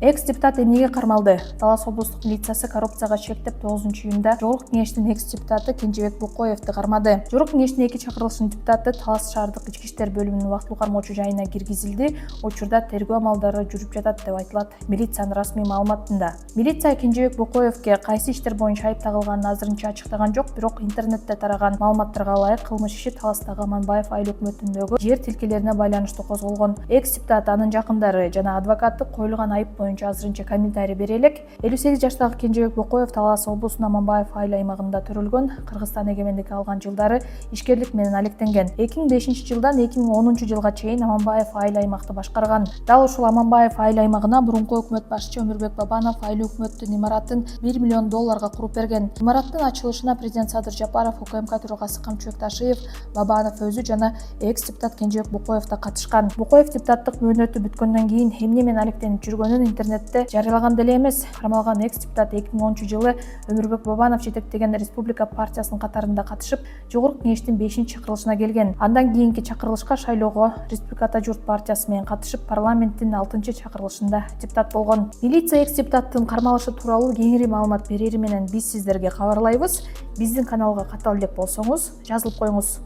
Экс депутат эмнеге кармалды? Талас облустук милициясы коррупцияга шектеп 9-июнда Жогорку кеңештин экс депутаты Кенжебек Бокоевду кармады. Жогорку кеңештин 2 чакырылышынын депутаты Талас шаардык ички иштер бөлүмүнүн убактылуу кармоочу жайына киргизилди. Учурда тергөө амалдары жүрүп жатат деп айтылат милициянын расмий маалыматында. Милиция Кенжебек Бокоевге кайсы иштер боюнча айып тагылганын азырынча ачыктаган жок, бирок интернетте тараган маалыматтарга ылайык кылмыш иши Таластагы Аманбаев айыл өкмөтүндөгү жер тилкелерине байланыштуу козголгон. Экс депутат, анын жакындары жана адвокаты коюлган айып боюнча азырынча комментарий бере элек. 58 жаштагы Кенжебек Бокоев Талас облусунун Аманбаев айыл аймагында төрөлгөн. Кыргызстан эгемендик алган жылдары ишкерлик менен алектенген. 2005 жылдан 2010 жылга чейин Аманбаев айыл аймакты башкарган. Дал ушул Аманбаев айыл аймагына мурунку өкмөт башчы Өмүрбек Бабанов айыл өкмөттүн имаратын $1 миллион куруп берген. Имараттын ачылышына президент Садыр Жапаров, УКМК төрагасы Камчыбек Ташиев, Бабанов өзү жана экс депутат Кенжебек Бокоев да катышкан. Бокоев депутаттык мөөнөтү бүткөндөн кийин эмне менен алектенип жүргөнүн интернетте жарыялаган деле эмес. Кармалган экс депутат 2010 жылы Өмүрбек Бабанов жетектеген Республика партиясынын катарында катышып, Жогорку кеңештин 5-чакырылышына келген. Андан кийинки чакырылышка шайлоого Республиката журт партиясы менен катышып, парламенттин 6-чакырылышында депутат болгон. Милиция экс депутаттын кармалышы тууралуу кеңири маалымат берери менен биз сиздерге кабарлайбыз. Биздин каналга катал элек болсоңуз, жазылып коюңуз.